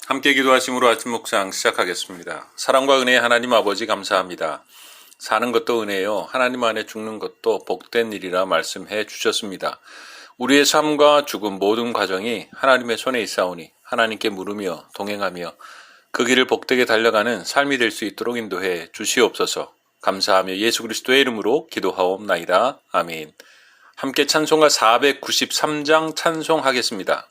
함께 기도하심으로 아침 묵상 시작하겠습니다. 사랑과 은혜의 하나님 아버지 감사합니다. 사는 것도 은혜요, 하나님 안에 죽는 것도 복된 일이라 말씀해 주셨습니다. 우리의 삶과 죽음 모든 과정이 하나님의 손에 있사오니 하나님께 물으며 동행하며 그 길을 복되게 달려가는 삶이 될 수 있도록 인도해 주시옵소서. 감사하며 예수 그리스도의 이름으로 기도하옵나이다. 아멘. 함께 찬송가 493장 찬송하겠습니다.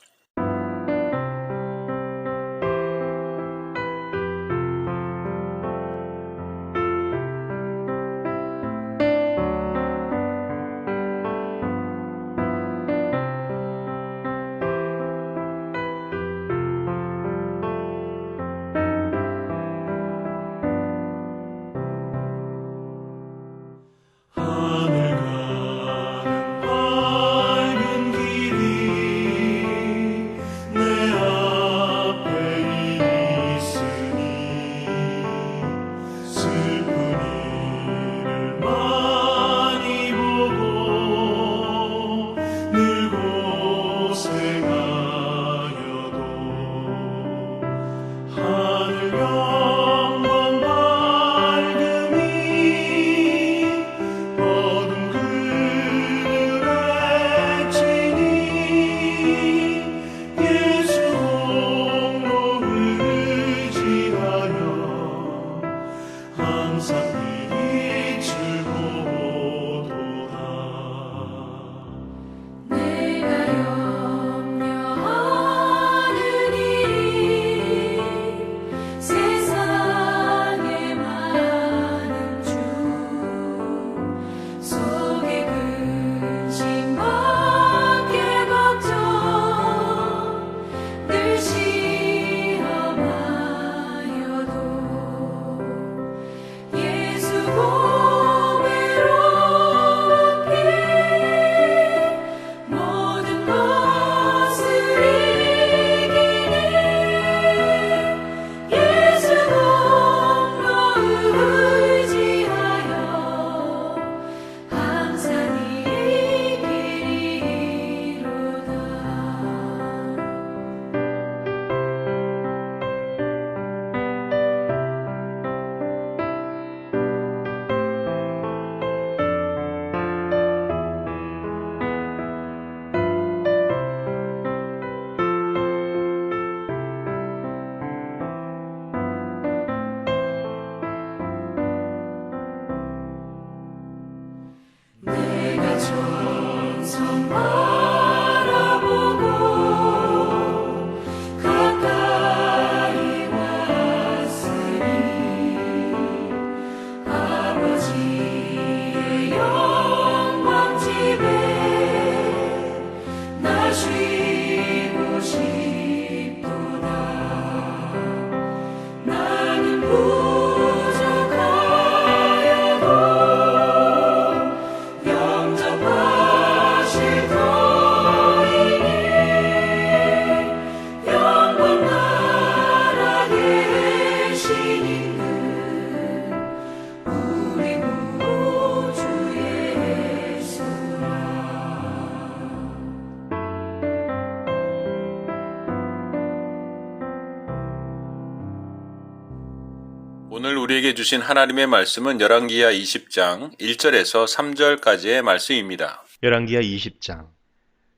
오늘 우리에게 주신 하나님의 말씀은 열왕기하 20장 1절에서 3절까지의 말씀입니다. 열왕기하 20장.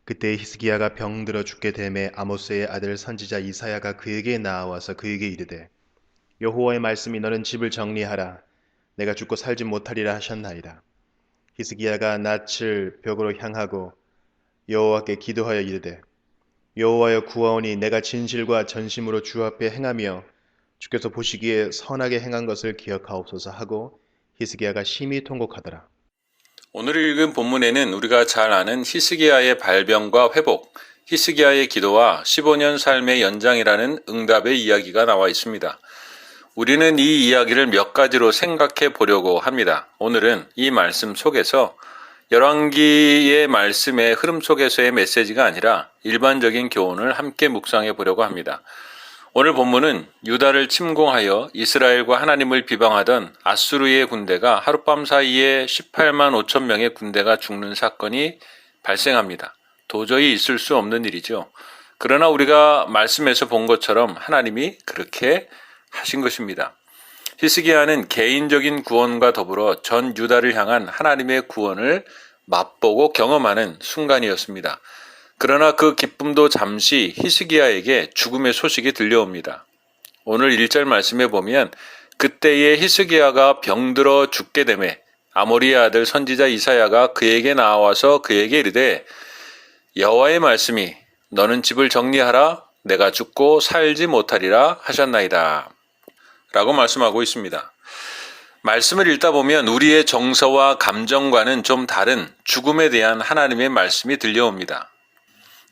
그때 히스기야가 병들어 죽게 되매 아모스의 아들 선지자 이사야가 그에게 나아와서 그에게 이르되 여호와의 말씀이 너는 집을 정리하라. 내가 죽고 살지 못하리라 하셨나이다. 히스기야가 낯을 벽으로 향하고 여호와께 기도하여 이르되 여호와여 구하오니 내가 진실과 전심으로 주 앞에 행하며 주께서 보시기에 선하게 행한 것을 기억하옵소서 하고 히스기야가 심히 통곡하더라. 오늘 읽은 본문에는 우리가 잘 아는 히스기야의 발병과 회복, 히스기야의 기도와 15년 삶의 연장이라는 응답의 이야기가 나와 있습니다. 우리는 이 이야기를 몇 가지로 생각해 보려고 합니다. 오늘은 이 말씀 속에서 열왕기의 말씀의 흐름 속에서의 메시지가 아니라 일반적인 교훈을 함께 묵상해 보려고 합니다. 오늘 본문은 유다를 침공하여 이스라엘과 하나님을 비방하던 아수르의 군대가 하룻밤 사이에 18만 5천 명의 군대가 죽는 사건이 발생합니다. 도저히 있을 수 없는 일이죠. 그러나 우리가 말씀에서 본 것처럼 하나님이 그렇게 하신 것입니다. 히스기야는 개인적인 구원과 더불어 전 유다를 향한 하나님의 구원을 맛보고 경험하는 순간이었습니다. 그러나 그 기쁨도 잠시 히스기야에게 죽음의 소식이 들려옵니다. 오늘 1절 말씀에 보면 그때에 히스기야가 병들어 죽게 되매 아모리의 아들 선지자 이사야가 그에게 나와서 그에게 이르되 여호와의 말씀이 너는 집을 정리하라 내가 죽고 살지 못하리라 하셨나이다 라고 말씀하고 있습니다. 말씀을 읽다 보면 우리의 정서와 감정과는 좀 다른 죽음에 대한 하나님의 말씀이 들려옵니다.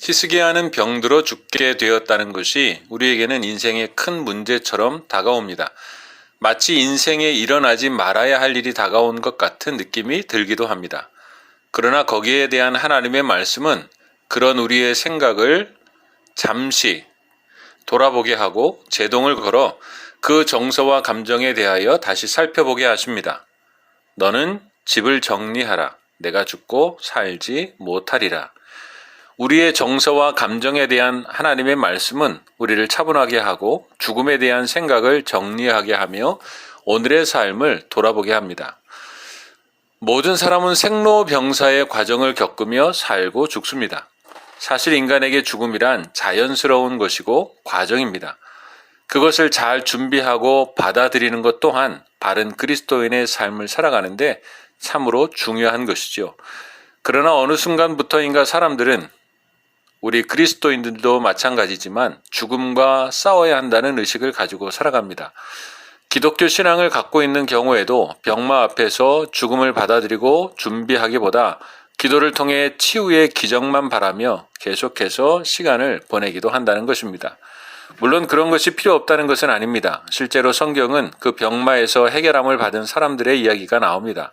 히스기야는 병들어 죽게 되었다는 것이 우리에게는 인생의 큰 문제처럼 다가옵니다. 마치 인생에 일어나지 말아야 할 일이 다가온 것 같은 느낌이 들기도 합니다. 그러나 거기에 대한 하나님의 말씀은 그런 우리의 생각을 잠시 돌아보게 하고 제동을 걸어 그 정서와 감정에 대하여 다시 살펴보게 하십니다. 너는 집을 정리하라. 내가 죽고 살지 못하리라. 우리의 정서와 감정에 대한 하나님의 말씀은 우리를 차분하게 하고 죽음에 대한 생각을 정리하게 하며 오늘의 삶을 돌아보게 합니다. 모든 사람은 생로병사의 과정을 겪으며 살고 죽습니다. 사실 인간에게 죽음이란 자연스러운 것이고 과정입니다. 그것을 잘 준비하고 받아들이는 것 또한 바른 그리스도인의 삶을 살아가는데 참으로 중요한 것이죠. 그러나 어느 순간부터인가 사람들은 우리 그리스도인들도 마찬가지지만 죽음과 싸워야 한다는 의식을 가지고 살아갑니다. 기독교 신앙을 갖고 있는 경우에도 병마 앞에서 죽음을 받아들이고 준비하기보다 기도를 통해 치유의 기적만 바라며 계속해서 시간을 보내기도 한다는 것입니다. 물론 그런 것이 필요 없다는 것은 아닙니다. 실제로 성경은 그 병마에서 해결함을 받은 사람들의 이야기가 나옵니다.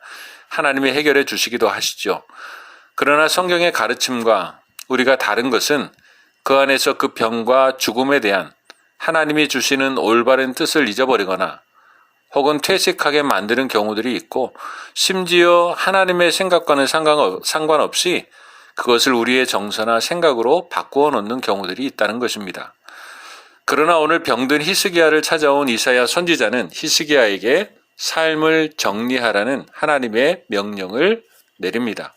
하나님이 해결해 주시기도 하시죠. 그러나 성경의 가르침과 우리가 다른 것은 그 안에서 그 병과 죽음에 대한 하나님이 주시는 올바른 뜻을 잊어버리거나 혹은 퇴색하게 만드는 경우들이 있고 심지어 하나님의 생각과는 상관없이 그것을 우리의 정서나 생각으로 바꾸어 놓는 경우들이 있다는 것입니다. 그러나 오늘 병든 히스기야를 찾아온 이사야 선지자는 히스기야에게 삶을 정리하라는 하나님의 명령을 내립니다.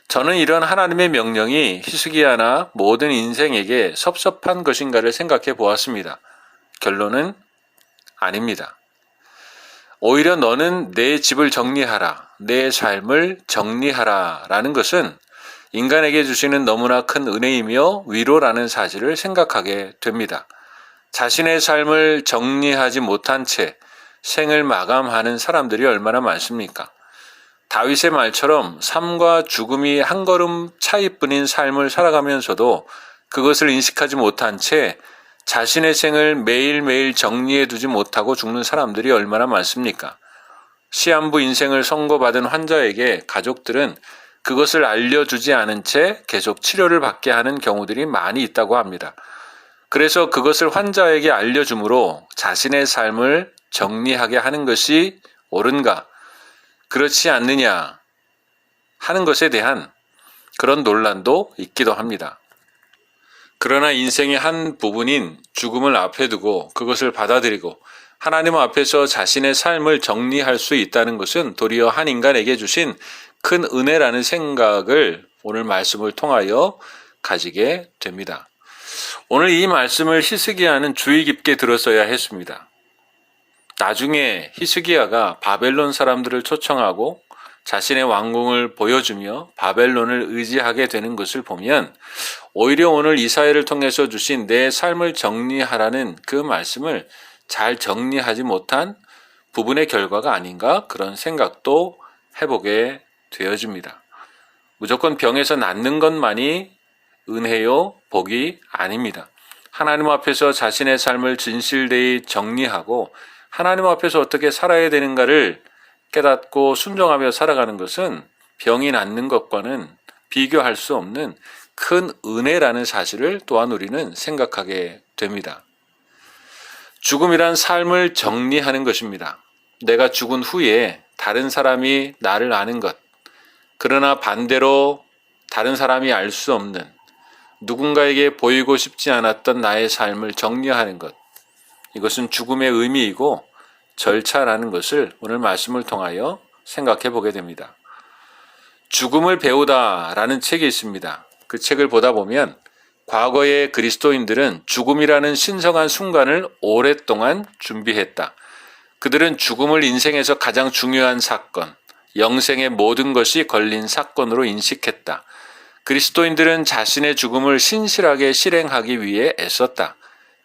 저는 이런 하나님의 명령이 히스기야나 모든 인생에게 섭섭한 것인가를 생각해 보았습니다. 결론은 아닙니다. 오히려 너는 내 집을 정리하라, 내 삶을 정리하라 라는 것은 인간에게 주시는 너무나 큰 은혜이며 위로라는 사실을 생각하게 됩니다. 자신의 삶을 정리하지 못한 채 생을 마감하는 사람들이 얼마나 많습니까? 다윗의 말처럼 삶과 죽음이 한 걸음 차이뿐인 삶을 살아가면서도 그것을 인식하지 못한 채 자신의 생을 매일매일 정리해두지 못하고 죽는 사람들이 얼마나 많습니까? 시한부 인생을 선고받은 환자에게 가족들은 그것을 알려주지 않은 채 계속 치료를 받게 하는 경우들이 많이 있다고 합니다. 그래서 그것을 환자에게 알려줌으로 자신의 삶을 정리하게 하는 것이 옳은가? 그렇지 않느냐 하는 것에 대한 그런 논란도 있기도 합니다. 그러나 인생의 한 부분인 죽음을 앞에 두고 그것을 받아들이고 하나님 앞에서 자신의 삶을 정리할 수 있다는 것은 도리어 한 인간에게 주신 큰 은혜라는 생각을 오늘 말씀을 통하여 가지게 됩니다. 오늘 이 말씀을 히스기야는 주의 깊게 들었어야 했습니다. 나중에 히스기야가 바벨론 사람들을 초청하고 자신의 왕궁을 보여주며 바벨론을 의지하게 되는 것을 보면 오히려 오늘 이사야를 통해서 주신 내 삶을 정리하라는 그 말씀을 잘 정리하지 못한 부분의 결과가 아닌가 그런 생각도 해보게 되어집니다. 무조건 병에서 낫는 것만이 은혜요 복이 아닙니다. 하나님 앞에서 자신의 삶을 진실되이 정리하고 하나님 앞에서 어떻게 살아야 되는가를 깨닫고 순종하며 살아가는 것은 병이 낫는 것과는 비교할 수 없는 큰 은혜라는 사실을 또한 우리는 생각하게 됩니다. 죽음이란 삶을 정리하는 것입니다. 내가 죽은 후에 다른 사람이 나를 아는 것, 그러나 반대로 다른 사람이 알 수 없는 누군가에게 보이고 싶지 않았던 나의 삶을 정리하는 것. 이것은 죽음의 의미이고 절차라는 것을 오늘 말씀을 통하여 생각해 보게 됩니다. 죽음을 배우다라는 책이 있습니다. 그 책을 보다 보면 과거의 그리스도인들은 죽음이라는 신성한 순간을 오랫동안 준비했다. 그들은 죽음을 인생에서 가장 중요한 사건, 영생의 모든 것이 걸린 사건으로 인식했다. 그리스도인들은 자신의 죽음을 신실하게 실행하기 위해 애썼다.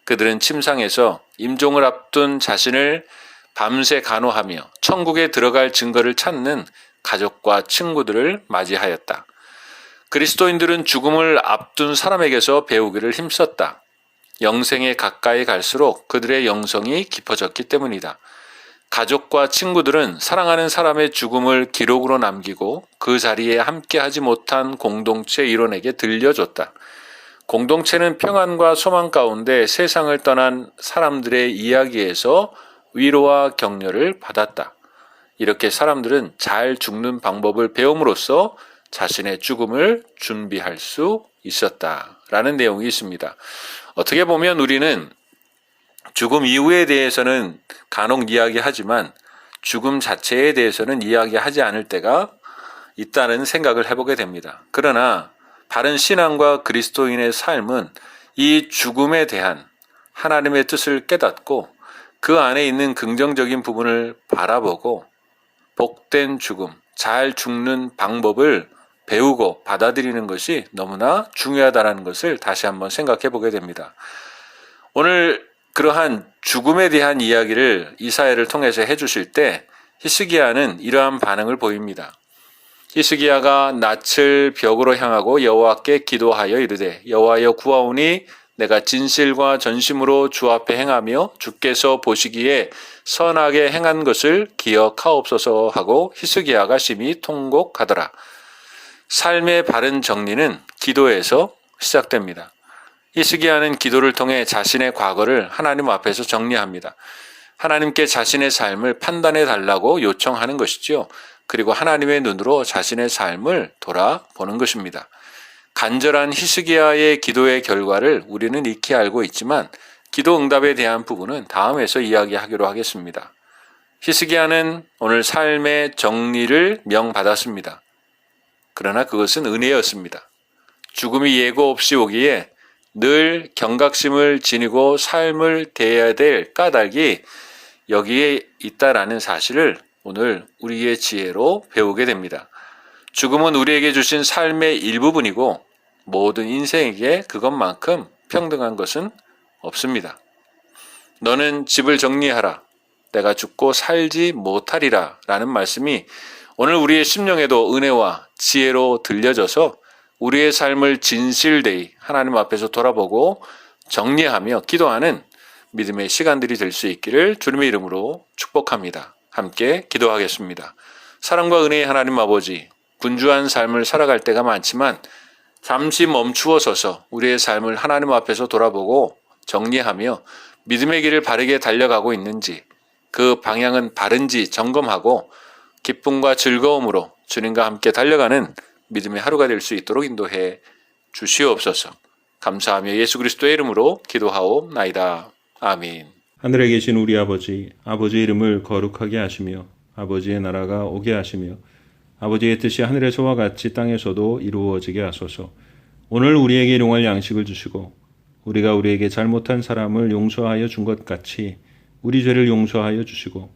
그들은 침상에서 임종을 앞둔 자신을 밤새 간호하며 천국에 들어갈 증거를 찾는 가족과 친구들을 맞이하였다. 그리스도인들은 죽음을 앞둔 사람에게서 배우기를 힘썼다. 영생에 가까이 갈수록 그들의 영성이 깊어졌기 때문이다. 가족과 친구들은 사랑하는 사람의 죽음을 기록으로 남기고 그 자리에 함께하지 못한 공동체 일원에게 들려줬다. 공동체는 평안과 소망 가운데 세상을 떠난 사람들의 이야기에서 위로와 격려를 받았다. 이렇게 사람들은 잘 죽는 방법을 배움으로써 자신의 죽음을 준비할 수 있었다라는 내용이 있습니다. 어떻게 보면 우리는 죽음 이후에 대해서는 간혹 이야기하지만 죽음 자체에 대해서는 이야기하지 않을 때가 있다는 생각을 해보게 됩니다. 그러나 바른 신앙과 그리스도인의 삶은 이 죽음에 대한 하나님의 뜻을 깨닫고 그 안에 있는 긍정적인 부분을 바라보고 복된 죽음, 잘 죽는 방법을 배우고 받아들이는 것이 너무나 중요하다는 것을 다시 한번 생각해 보게 됩니다. 오늘 그러한 죽음에 대한 이야기를 이사야를 통해서 해주실 때 히스기야는 이러한 반응을 보입니다. 히스기야가 낯을 벽으로 향하고 여호와께 기도하여 이르되 여호와여 구하오니 내가 진실과 전심으로 주 앞에 행하며 주께서 보시기에 선하게 행한 것을 기억하옵소서 하고 히스기야가 심히 통곡하더라. 삶의 바른 정리는 기도에서 시작됩니다. 히스기야는 기도를 통해 자신의 과거를 하나님 앞에서 정리합니다. 하나님께 자신의 삶을 판단해 달라고 요청하는 것이지요. 그리고 하나님의 눈으로 자신의 삶을 돌아보는 것입니다. 간절한 히스기야의 기도의 결과를 우리는 익히 알고 있지만 기도 응답에 대한 부분은 다음에서 이야기하기로 하겠습니다. 히스기야는 오늘 삶의 정리를 명받았습니다. 그러나 그것은 은혜였습니다. 죽음이 예고 없이 오기에 늘 경각심을 지니고 삶을 대해야 될 까닭이 여기에 있다라는 사실을 오늘 우리의 지혜로 배우게 됩니다. 죽음은 우리에게 주신 삶의 일부분이고 모든 인생에게 그것만큼 평등한 것은 없습니다. 너는 집을 정리하라. 내가 죽고 살지 못하리라 라는 말씀이 오늘 우리의 심령에도 은혜와 지혜로 들려져서 우리의 삶을 진실되이 하나님 앞에서 돌아보고 정리하며 기도하는 믿음의 시간들이 될 수 있기를 주님의 이름으로 축복합니다. 함께 기도하겠습니다. 사랑과 은혜의 하나님 아버지, 분주한 삶을 살아갈 때가 많지만 잠시 멈추어 서서 우리의 삶을 하나님 앞에서 돌아보고 정리하며 믿음의 길을 바르게 달려가고 있는지 그 방향은 바른지 점검하고 기쁨과 즐거움으로 주님과 함께 달려가는 믿음의 하루가 될 수 있도록 인도해 주시옵소서. 감사하며 예수 그리스도의 이름으로 기도하옵나이다. 아멘. 하늘에 계신 우리 아버지, 아버지의 이름을 거룩하게 하시며 아버지의 나라가 오게 하시며 아버지의 뜻이 하늘에서와 같이 땅에서도 이루어지게 하소서. 오늘 우리에게 일용할 양식을 주시고 우리가 우리에게 잘못한 사람을 용서하여 준 것 같이 우리 죄를 용서하여 주시고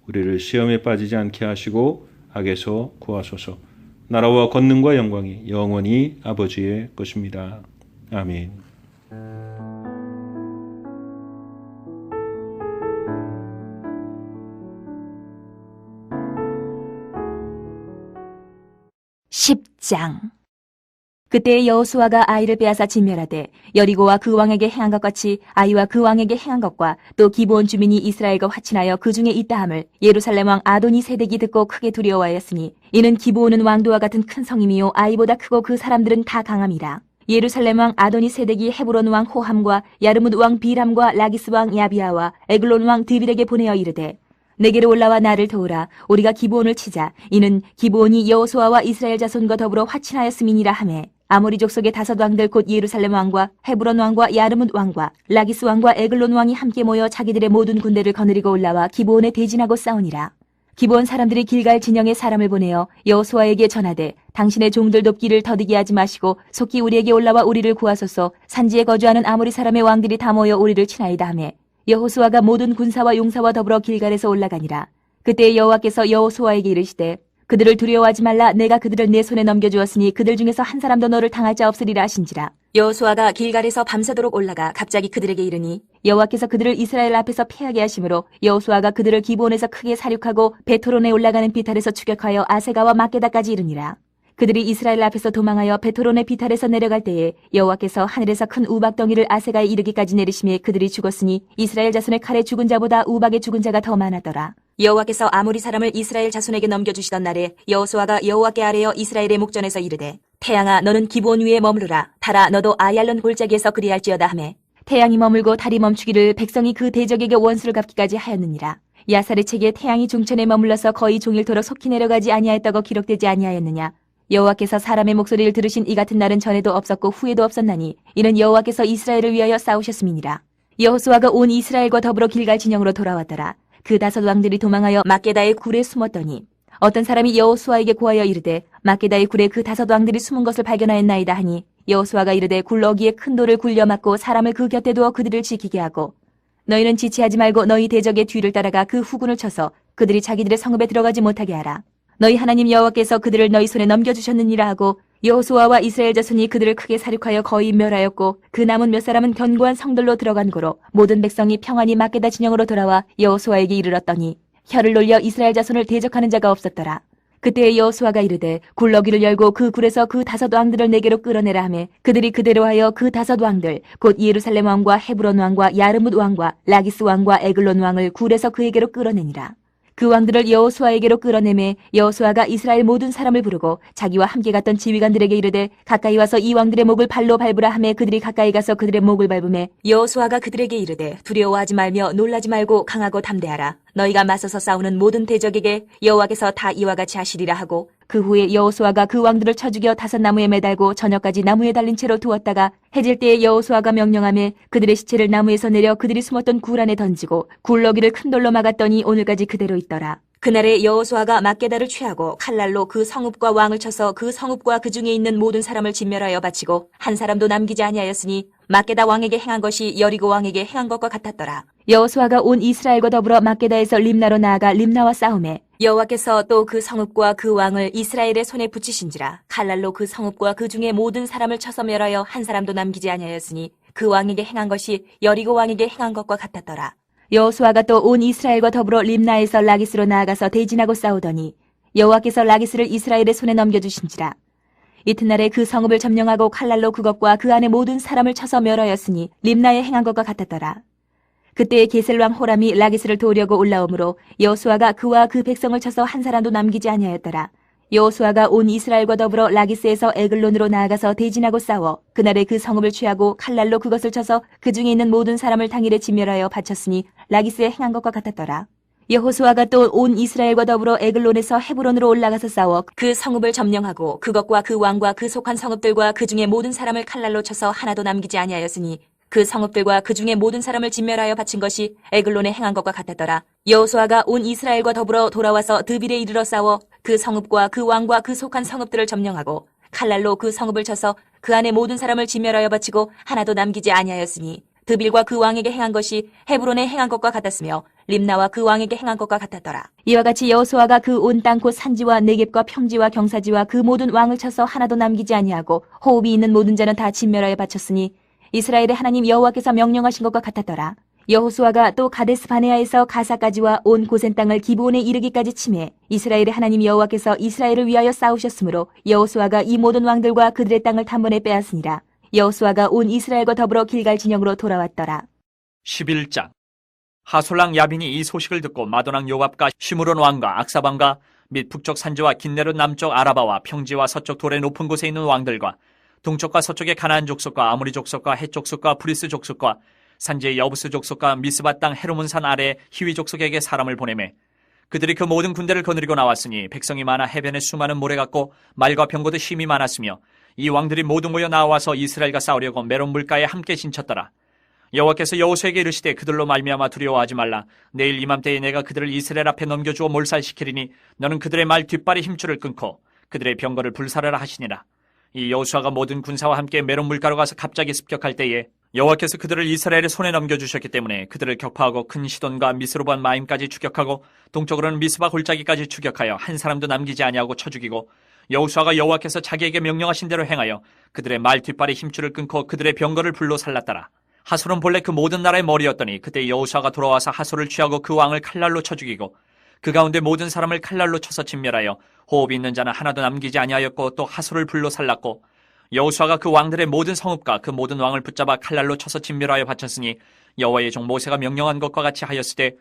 우리를 시험에 빠지지 않게 하시고 악에서 구하소서. 나라와 권능과 영광이 영원히 아버지의 것입니다. 아멘. (10장) 그때 여호수아가 아이를 빼앗아 진멸하되 여리고와 그 왕에게 행한 것 같이 아이와 그 왕에게 행한 것과 또 기브온 주민이 이스라엘과 화친하여 그 중에 있다함을 예루살렘 왕 아도니 세덱이 듣고 크게 두려워하였으니 이는 기브온은 왕도와 같은 큰 성임이요 아이보다 크고 그 사람들은 다 강함이라. 예루살렘 왕 아도니 세덱이 헤브론 왕 호함과 야르뭇 왕 비람과 라기스 왕 야비아와 에글론 왕 드빌에게 보내어 이르되 내게로 올라와 나를 도우라. 우리가 기브온을 치자. 이는 기브온이 여호수아와 이스라엘 자손과 더불어 화친하였음이니라 하매 아모리 족속의 다섯 왕들 곧 예루살렘 왕과 헤브론 왕과 야르뭇 왕과 라기스 왕과 에글론 왕이 함께 모여 자기들의 모든 군대를 거느리고 올라와 기브온에 대진하고 싸우니라. 기브온 사람들이 길갈 진영에 사람을 보내어 여호수아에게 전하되 당신의 종들 돕기를 더디게 하지 마시고 속히 우리에게 올라와 우리를 구하소서. 산지에 거주하는 아모리 사람의 왕들이 다 모여 우리를 치나이다 하매 여호수아가 모든 군사와 용사와 더불어 길갈에서 올라가니라. 그때 여호와께서 여호수아에게 이르시되 그들을 두려워하지 말라. 내가 그들을 내 손에 넘겨주었으니 그들 중에서 한 사람도 너를 당할 자 없으리라 하신지라. 여호수아가 길갈에서 밤새도록 올라가 갑자기 그들에게 이르니 여호와께서 그들을 이스라엘 앞에서 패하게 하심으로 여호수아가 그들을 기브온에서 크게 사륙하고 베토론에 올라가는 비탈에서 추격하여 아세가와 막게다까지 이르니라. 그들이 이스라엘 앞에서 도망하여 베토론의 비탈에서 내려갈 때에 여호와께서 하늘에서 큰 우박덩이를 아세가에 이르기까지 내리심에 그들이 죽었으니 이스라엘 자손의 칼에 죽은 자보다 우박에 죽은 자가 더 많았더라. 여호와께서 아모리 사람을 이스라엘 자손에게 넘겨주시던 날에 여호수아가 여호와께 아뢰어 이스라엘의 목전에서 이르되 태양아 너는 기브온 위에 머무르라. 달아 너도 아얄론 골짜기에서 그리할지어다 하매 태양이 머물고 달이 멈추기를 백성이 그 대적에게 원수를 갚기까지 하였느니라. 야살의 책에 태양이 중천에 머물러서 거의 종일토록 속히 내려가지 아니하였다고 기록되지 아니하였느냐. 여호와께서 사람의 목소리를 들으신 이 같은 날은 전에도 없었고 후에도 없었나니 이는 여호와께서 이스라엘을 위하여 싸우셨음이니라. 여호수아가 온 이스라엘과 더불어 길갈 진영으로 돌아왔더라. 그 다섯 왕들이 도망하여 막게다의 굴에 숨었더니 어떤 사람이 여호수아에게 고하여 이르되 막게다의 굴에 그 다섯 왕들이 숨은 것을 발견하였나이다 하니 여호수아가 이르되 굴러기에 큰 돌을 굴려 막고 사람을 그 곁에 두어 그들을 지키게 하고 너희는 지체하지 말고 너희 대적의 뒤를 따라가 그 후군을 쳐서 그들이 자기들의 성읍에 들어가지 못하게 하라. 너희 하나님 여호와께서 그들을 너희 손에 넘겨주셨느니라 하고 여호수아와 이스라엘 자손이 그들을 크게 사륙하여 거의 멸하였고 그 남은 몇 사람은 견고한 성들로 들어간 고로 모든 백성이 평안히 막게다 진영으로 돌아와 여호수아에게 이르렀더니 혀를 놀려 이스라엘 자손을 대적하는 자가 없었더라. 그때 여호수아가 이르되 굴러기를 열고 그 굴에서 그 다섯 왕들을 내게로 끌어내라 하매 그들이 그대로 하여 그 다섯 왕들 곧 예루살렘 왕과 헤브론 왕과 야르뭇 왕과 라기스 왕과 에글론 왕을 굴에서 그에게로 끌어내니라. 그 왕들을 여호수아에게로 끌어내매 여호수아가 이스라엘 모든 사람을 부르고 자기와 함께 갔던 지휘관들에게 이르되 가까이 와서 이 왕들의 목을 발로 밟으라 하매 그들이 가까이 가서 그들의 목을 밟으매 여호수아가 그들에게 이르되 두려워하지 말며 놀라지 말고 강하고 담대하라. 너희가 맞서서 싸우는 모든 대적에게 여호와께서 다 이와 같이 하시리라 하고 그 후에 여호수아가 그 왕들을 쳐 죽여 다섯 나무에 매달고 저녁까지 나무에 달린 채로 두었다가 해질 때에 여호수아가 명령하매 그들의 시체를 나무에서 내려 그들이 숨었던 굴 안에 던지고 굴러기를 큰 돌로 막았더니 오늘까지 그대로 있더라. 그날에 여호수아가 막게다를 취하고 칼날로 그 성읍과 왕을 쳐서 그 성읍과 그 중에 있는 모든 사람을 진멸하여 바치고 한 사람도 남기지 아니하였으니 막게다 왕에게 행한 것이 여리고 왕에게 행한 것과 같았더라. 여호수아가 온 이스라엘과 더불어 막게다에서 림나로 나아가 림나와 싸우매 여호와께서 또 그 성읍과 그 왕을 이스라엘의 손에 붙이신지라. 칼날로 그 성읍과 그 중에 모든 사람을 쳐서 멸하여 한 사람도 남기지 아니하였으니 그 왕에게 행한 것이 여리고 왕에게 행한 것과 같았더라. 여호수아가 또 온 이스라엘과 더불어 림나에서 라기스로 나아가서 대진하고 싸우더니 여호와께서 라기스를 이스라엘의 손에 넘겨주신지라. 이튿날에 그 성읍을 점령하고 칼날로 그것과 그 안에 모든 사람을 쳐서 멸하였으니 림나에 행한 것과 같았더라. 그때 게셀왕 호람이 라기스를 도우려고 올라오므로 여호수아가 그와 그 백성을 쳐서 한 사람도 남기지 아니하였더라. 여호수아가 온 이스라엘과 더불어 라기스에서 에글론으로 나아가서 대진하고 싸워 그날에 그 성읍을 취하고 칼날로 그것을 쳐서 그 중에 있는 모든 사람을 당일에 진멸하여 바쳤으니 라기스에 행한 것과 같았더라. 여호수아가 또 온 이스라엘과 더불어 에글론에서 헤브론으로 올라가서 싸워 그 성읍을 점령하고 그것과 그 왕과 그 속한 성읍들과 그 중에 모든 사람을 칼날로 쳐서 하나도 남기지 아니하였으니 그 성읍들과 그 중에 모든 사람을 진멸하여 바친 것이 에글론에 행한 것과 같았더라. 여호수아가 온 이스라엘과 더불어 돌아와서 드빌에 이르러 싸워 그 성읍과 그 왕과 그 속한 성읍들을 점령하고 칼날로 그 성읍을 쳐서 그 안에 모든 사람을 진멸하여 바치고 하나도 남기지 아니하였으니 드빌과 그 왕에게 행한 것이 헤브론에 행한 것과 같았으며 림나와 그 왕에게 행한 것과 같았더라. 이와 같이 여호수아가 그 온 땅 곧 산지와 네겝과 평지와 경사지와 그 모든 왕을 쳐서 하나도 남기지 아니하고 호흡이 있는 모든 자는 다 진멸하여 바쳤으니 이스라엘의 하나님 여호와께서 명령하신 것과 같았더라. 여호수아가 또 가데스 바네아에서 가사까지와 온 고센 땅을 기브온에 이르기까지 치매 이스라엘의 하나님 여호와께서 이스라엘을 위하여 싸우셨으므로 여호수아가 이 모든 왕들과 그들의 땅을 단번에 빼앗으니라. 여호수아가 온 이스라엘과 더불어 길갈 진영으로 돌아왔더라. 11장. 하솔랑 야빈이 이 소식을 듣고 마도랑 요압과 시므론 왕과 악삽 왕과 및 북쪽 산지와 긴네롯 남쪽 아라바와 평지와 서쪽 돌의 높은 곳에 있는 왕들과 동쪽과 서쪽의 가나안 족속과 아모리 족속과 헷 족속과 브리스 족속과 산지의 여부스 족속과 미스바 땅 헤르몬산 아래 히위 족속에게 사람을 보내매 그들이 그 모든 군대를 거느리고 나왔으니 백성이 많아 해변에 수많은 모래 같고 말과 병거도 힘이 많았으며 이 왕들이 모두 모여 나와서 이스라엘과 싸우려고 메론 물가에 함께 진쳤더라. 여호와께서 여호수아에게 이르시되 그들로 말미암아 두려워하지 말라. 내일 이맘때에 내가 그들을 이스라엘 앞에 넘겨주어 몰살시키리니 너는 그들의 말 뒷발의 힘줄을 끊고 그들의 병거를 불사르라 하시니라. 이 여호수아가 모든 군사와 함께 메론 물가로 가서 갑자기 습격할 때에 여호와께서 그들을 이스라엘의 손에 넘겨주셨기 때문에 그들을 격파하고 큰 시돈과 미스로반 마임까지 추격하고 동쪽으로는 미스바 골짜기까지 추격하여 한 사람도 남기지 아니하고 쳐 죽이고 여호수아가 여호와께서 자기에게 명령하신 대로 행하여 그들의 말 뒷발의 힘줄을 끊고 그들의 병거를 불로 살랐더라. 하솔은 본래 그 모든 나라의 머리였더니 그때 여호수아가 돌아와서 하솔을 취하고 그 왕을 칼날로 쳐 죽이고 그 가운데 모든 사람을 칼날로 쳐서 진멸하여 호흡이 있는 자는 하나도 남기지 아니하였고 또 하솔을 불로 살랐고 여호수아가 그 왕들의 모든 성읍과 그 모든 왕을 붙잡아 칼날로 쳐서 진멸하여 바쳤으니 여호와의 종 모세가 명령한 것과 같이 하였으되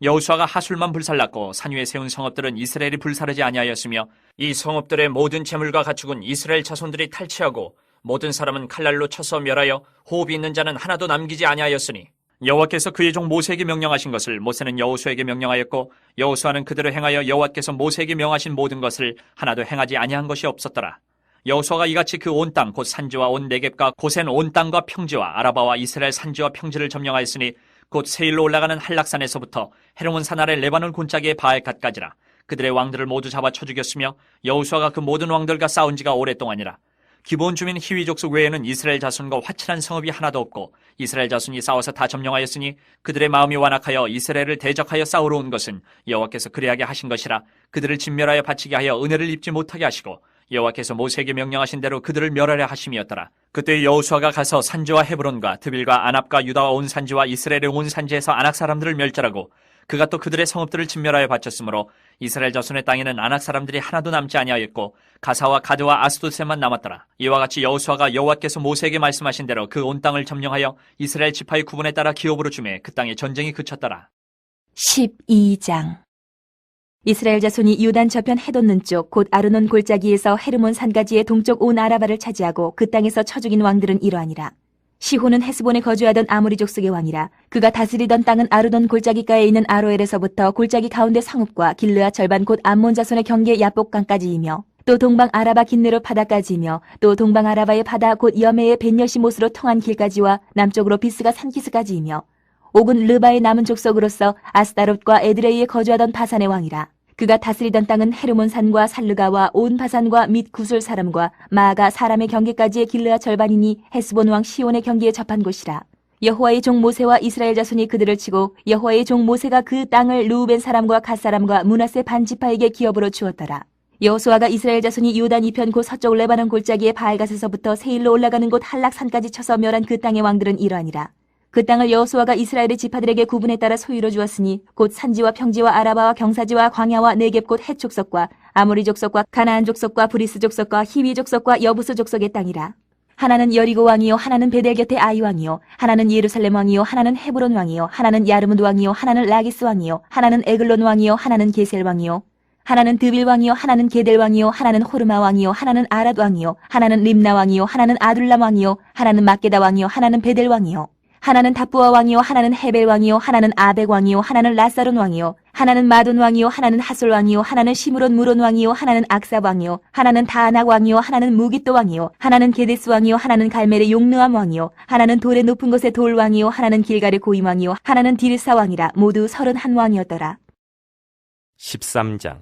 여호수아가 하솔만 불살랐고 산 위에 세운 성읍들은 이스라엘이 불사르지 아니하였으며 이 성읍들의 모든 재물과 가축은 이스라엘 자손들이 탈취하고 모든 사람은 칼날로 쳐서 멸하여 호흡이 있는 자는 하나도 남기지 아니하였으니 여호와께서 그의 종 모세에게 명령하신 것을 모세는 여호수아에게 명령하였고 여호수아는 그대로 행하여 여호와께서 모세에게 명하신 모든 것을 하나도 행하지 아니한 것이 없었더라. 여호수아가 이같이 그 온 땅 곧 산지와 온 네겝과 고센 온 땅과 평지와 아라바와 이스라엘 산지와 평지를 점령하였으니 곧 세일로 올라가는 한락산에서부터 헤르몬 산 아래 레바논 골짜기의 바알갓까지라. 그들의 왕들을 모두 잡아 쳐 죽였으며 여호수아가 그 모든 왕들과 싸운 지가 오랫동안이라. 기본 주민 히위 족속 외에는 이스라엘 자손과 화친한 성읍이 하나도 없고 이스라엘 자손이 싸워서 다 점령하였으니 그들의 마음이 완악하여 이스라엘을 대적하여 싸우러 온 것은 여호와께서 그리하게 하신 것이라. 그들을 진멸하여 바치게 하여 은혜를 입지 못하게 하시고 여호와께서 모세에게 명령하신 대로 그들을 멸하려 하심이었더라. 그때 여호수아가 가서 산지와 헤브론과 드빌과 아납과 유다와 온 산지와 이스라엘의 온 산지에서 아낙 사람들을 멸절하고 그가 또 그들의 성읍들을 진멸하여 바쳤으므로 이스라엘 자손의 땅에는 아낙 사람들이 하나도 남지 아니하였고 가사와 가드와 아스도셋만 남았더라. 이와 같이 여호수아가 여호와께서 모세에게 말씀하신 대로 그 온 땅을 점령하여 이스라엘 지파의 구분에 따라 기업으로 주매 그 땅에 전쟁이 그쳤더라. 12장 이스라엘 자손이 요단 저편 해돋는 쪽 곧 아르논 골짜기에서 헤르몬 산가지의 동쪽 온 아라바를 차지하고 그 땅에서 쳐 죽인 왕들은 이러하니라. 시호는 헤스본에 거주하던 아모리 족속의 왕이라. 그가 다스리던 땅은 아르논 골짜기가에 있는 아로엘에서부터 골짜기 가운데 성읍과 길르아 절반 곧 암몬 자손의 경계 야복강까지이며 또 동방 아라바 긴네로 바다까지이며 또 동방 아라바의 바다 곧 여메의 벤여시못으로 통한 길까지와 남쪽으로 비스가 산기스까지이며 옥은 르바의 남은 족속으로서 아스다롯과 에드레이에 거주하던 바산의 왕이라. 그가 다스리던 땅은 헤르몬 산과 살르가와 온 바산과 및 구술 사람과 마아가 사람의 경계까지의 길르아 절반이니 헤스본 왕 시온의 경계에 접한 곳이라. 여호와의 종 모세와 이스라엘 자손이 그들을 치고 여호와의 종 모세가 그 땅을 르우벤 사람과 갓 사람과 므낫세 반 지파에게 기업으로 주었더라. 여호수아가 이스라엘 자손이 요단 이편 곧 서쪽 레바논 골짜기의 바알갓에서부터 세일로 올라가는 곳 한락산까지 쳐서 멸한 그 땅의 왕들은 이러하니라. 그 땅을 여호수아가 이스라엘의 지파들에게 구분에 따라 소유로 주었으니 곧 산지와 평지와 아라바와 경사지와 광야와 네겝 곧 헷 족속과 아모리 족속과 가나안 족속과 브리스 족속과 히위 족속과 여부스 족속의 땅이라. 하나는 여리고 왕이요 하나는 베델 곁의 아이 왕이요 하나는 예루살렘 왕이요 하나는 헤브론 왕이요 하나는 야르문 왕이요 하나는 라기스 왕이요 하나는 에글론 왕이요 하나는 게셀 왕이요 하나는 드빌 왕이요 하나는 게델 왕이요 하나는 호르마 왕이요 하나는 아랏 왕이요 하나는 림나 왕이요 하나는 아둘람 왕이요 하나는 막게다 왕이요 하나는 베델 왕이요 하나는 다부아 왕이요 하나는 헤벨 왕이요 하나는 아벡 왕이요 하나는 라사론 왕이요 하나는 마돈 왕이요 하나는 하솔 왕이요 하나는 시므론 무론 왕이요 하나는 악사 왕이요 하나는 다아낙 왕이요 하나는 무깃도 왕이요 하나는 게데스 왕이요 하나는 갈멜의 용르암 왕이요 하나는 돌의 높은 곳의 돌 왕이요 하나는 길갈의 고임 왕이요 하나는 디르사 왕이라. 모두 31왕이었더라. 13장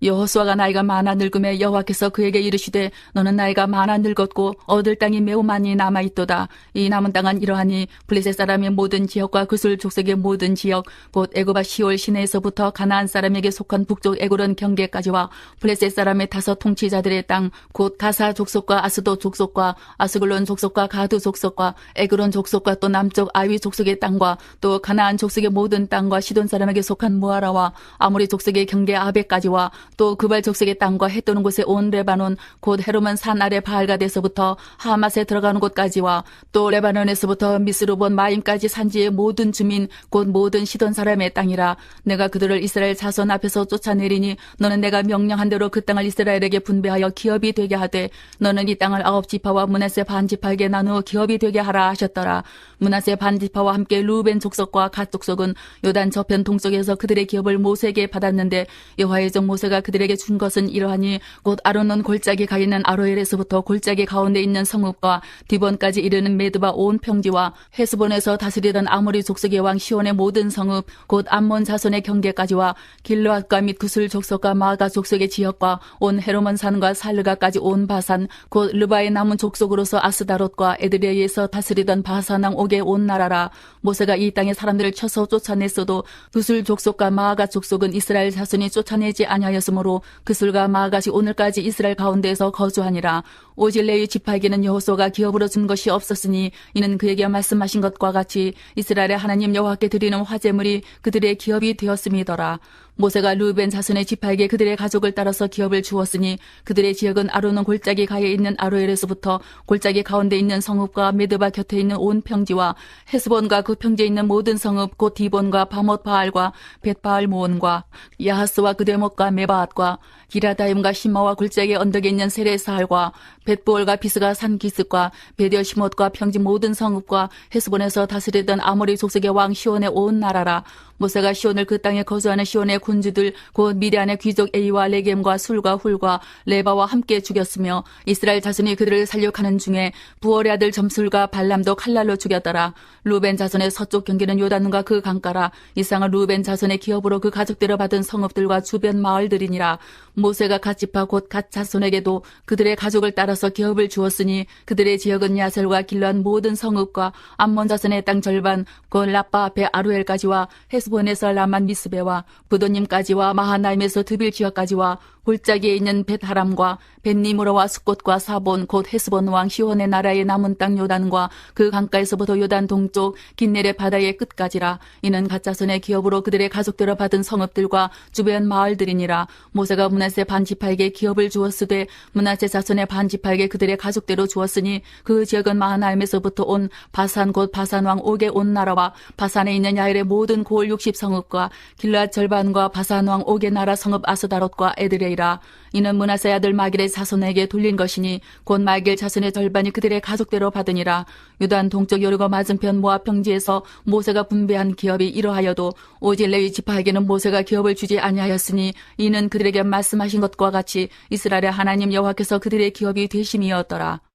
여호수아가 나이가 많아 늙음에 여호와께서 그에게 이르시되 너는 나이가 많아 늙었고 얻을 땅이 매우 많이 남아있도다. 이 남은 땅은 이러하니 블레셋 사람의 모든 지역과 그술 족속의 모든 지역 곧 에고바 시올 시내에서부터 가나안 사람에게 속한 북쪽 에고론 경계까지와 블레셋 사람의 5 통치자들의 땅 곧 가사 족속과 아스도 족속과 아스글론 족속과 가드 족속과 에그론 족속과 또 남쪽 아위 족속의 땅과 또 가나안 족속의 모든 땅과 시돈 사람에게 속한 모아라와 아모리 족속의 경계 아벡까지와 또 그발 족속의 땅과 해 떠는 곳에 온 레바논 곧 헤르몬 산 아래 바알갓에서부터 하맛에 들어가는 곳까지와 또 레바논에서부터 미스르본 마임까지 산지의 모든 주민 곧 모든 시돈 사람의 땅이라. 내가 그들을 이스라엘 자손 앞에서 쫓아내리니 너는 내가 명령한 대로 그 땅을 이스라엘에게 분배하여 기업이 되게 하되 너는 이 땅을 9지파와 므낫세 반 지파에게 나누어 기업이 되게 하라 하셨더라. 므낫세 반 지파와 함께 루벤 족속과 갓 족속은 요단 저편 동쪽에서 그들의 기업을 모세에게 받았는데 여호와의 종 모세가 여호와가 그들에게 준 것은 이러하니 곧 아르논 골짜기 가 있는 아로엘에서부터 골짜기 가운데 있는 성읍과 디본까지 이르는 메드바 온 평지와 헤스본에서 다스리던 아모리 족속의 왕 시온의 모든 성읍 곧 암몬 자손의 경계까지와 길르앗과 및 구슬 족속과 마가 족속의 지역과 온 헤르몬 산과 살르가까지 온 바산 곧 르바의 남은 족속으로서 아스다롯과 에드레이에서 다스리던 바산 왕 옥의 온 나라라. 모세가 이 땅의 사람들을 쳐서 쫓아냈어도 구슬 족속과 마가 족속은 이스라엘 자손이 쫓아내지 아니하였으므로 그슬과 마가시 오늘까지 이스라엘 가운데에서 거주하니라. 오직 레위 지파에게는 여호수아가 기업으로 준 것이 없었으니 이는 그에게 말씀하신 것과 같이 이스라엘의 하나님 여호와께 드리는 화제물이 그들의 기업이 되었음이더라. 모세가 르우벤 자손의 지파에게 그들의 가족을 따라서 기업을 주었으니 그들의 지역은 아르논 골짜기 가에 있는 아로엘에서부터 골짜기 가운데 있는 성읍과 메드바 곁에 있는 온 평지와 헤스본과 그 평지에 있는 모든 성읍 곧 디본과 바못 바알과 벳바알 모온과 야하스와 그 대목과 메바앗과 기라다임과 시마와 골짜기 언덕에 있는 세레사할과 벳보올과 비스가 산 기슭과 베델시못과 평지 모든 성읍과 헤스본에서 다스리던 아모리 족속의 왕 시온의 온 나라라. 모세가 시온을 그 땅에 거주하는 시온의 군주들 곧 미디안의 귀족 에이와 레겜과 술과 훌과 레바와 함께 죽였으며 이스라엘 자손이 그들을 살육하는 중에 부월의 아들 점술과 발람도 칼날로 죽였더라. 루벤 자손의 서쪽 경계는 요단과 그 강가라. 이상은 루벤 자손의 기업으로 그 가족들을 받은 성읍들과 주변 마을들이니라. 모세가 갓 지파 곧 갓 자손에게도 그들의 가족을 따라서 기업을 주었으니 그들의 지역은 야셀과 길르앗 모든 성읍과 암몬 자손의 땅 절반 곧 라빠 앞에 아루엘까지와 헤스본에서 라만 미스베와 부도님까지와 마하나임에서 드빌 지역까지와 골짜기에 있는 벳하람과 벳니무로와 숫곳과 사본 곧 헤스본 왕 시온의 나라의 남은 땅 요단과 그 강가에서부터 요단 동쪽 긴네레 바다의 끝까지라. 이는 갓자손의 기업으로 그들의 가족들을 받은 성읍들과 주변 마을들이니라. 모세가 므낫세 반지파에게 기업을 주었으되 므낫세 자손의 반지파에게 그들의 가족대로 주었으니 그 지역은 마하나임에서부터 온 바산 곧 바산 왕 옥의 온 나라와 바산에 있는 야일의 모든 고을 60성읍과 길르앗 절반과 바산 왕 옥의 나라 성읍 아스다롯과 에드레 이는 므낫세 아들 마길의 자손에게 돌린 것이니 곧 마길 자손의 절반이 그들의 가족대로 받으니라. 유단 동쪽 여리고 맞은편 모압 평지에서 모세가 분배한 기업이 이러하여도 오직 레위 지파에게는 모세가 기업을 주지 아니하였으니 이는 그들에게 말씀하신 것과 같이 이스라엘의 하나님 여호와께서 그들의 기업이 되심이었더라.